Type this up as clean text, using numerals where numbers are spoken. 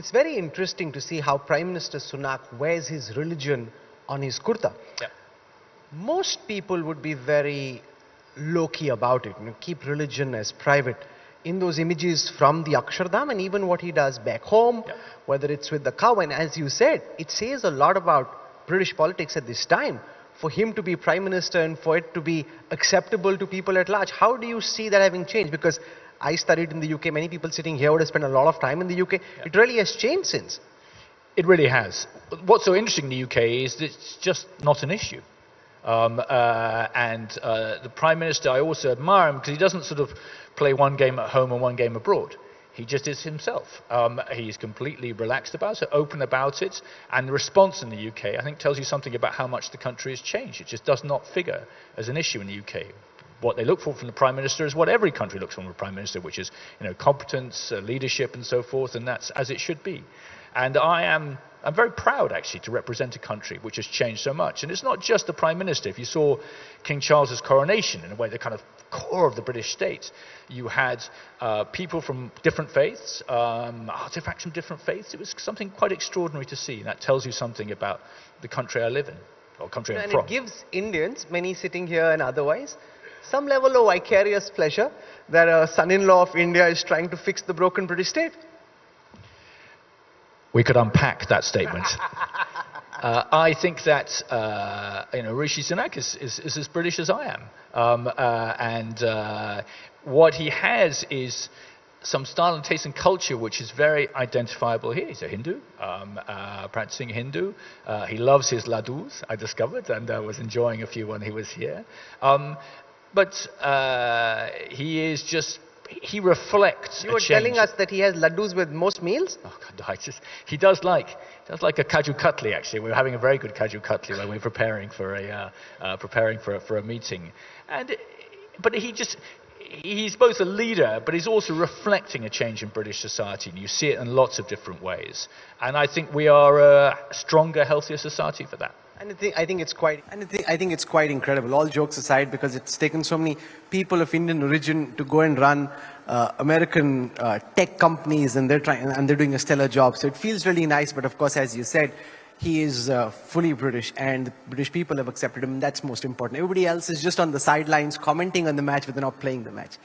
It's very interesting to see how Prime Minister Sunak wears his religion on his kurta. Yeah. Most people would be very low-key about it, keep religion as private. In those images from the Akshardham and even what he does back home, Yeah. whether it's with the cow, and as you said, it says a lot about British politics at this time. For him to be Prime Minister and for it to be acceptable to people at large, how do you see that having changed? Because I studied in the UK, many people sitting here would have spent a lot of time in the UK. Yeah. It really has changed since. It really has. What's so interesting in the UK is that it's just not an issue. The Prime Minister, I also admire him because he doesn't sort of play one game at home and one game abroad. He just is himself. He's completely relaxed about it, open about it, and the response in the UK, I think, tells you something about how much the country has changed. It just does not figure as an issue in the UK. What they look for from the Prime Minister is what every country looks for from a Prime Minister, which is, competence, leadership, and so forth, and that's as it should be. And I'm very proud, actually, to represent a country which has changed so much. And it's not just the Prime Minister. If you saw King Charles's coronation, in a way, the kind of core of the British state, you had people from different faiths, artifacts from different faiths. It was something quite extraordinary to see. And that tells you something about the country I live in, or country I'm from. And it gives Indians, many sitting here and otherwise, some level of vicarious pleasure that a son-in-law of India is trying to fix the broken British state. We could unpack that statement. I think that Rishi Sunak is as British as I am, what he has is some style and taste and culture which is very identifiable here. He's a Hindu, practicing Hindu. He loves his Laddus, I discovered, and was enjoying a few when he was here. But he is just. He reflects. You were telling us that he has laddus with most meals? Oh God, he does like a Kaju Katli. Actually, we're having a very good Kaju Katli when we're preparing for a meeting. But he's both a leader, but he's also reflecting a change in British society, and you see it in lots of different ways. And I think we are a stronger, healthier society for that. And I think it's quite incredible, all jokes aside, because it's taken so many people of Indian origin to go and run American tech companies, and they're doing a stellar job. So it feels really nice. But of course, as you said, he is fully British, and the British people have accepted him. That's most important. Everybody else is just on the sidelines commenting on the match, but they're not playing the match.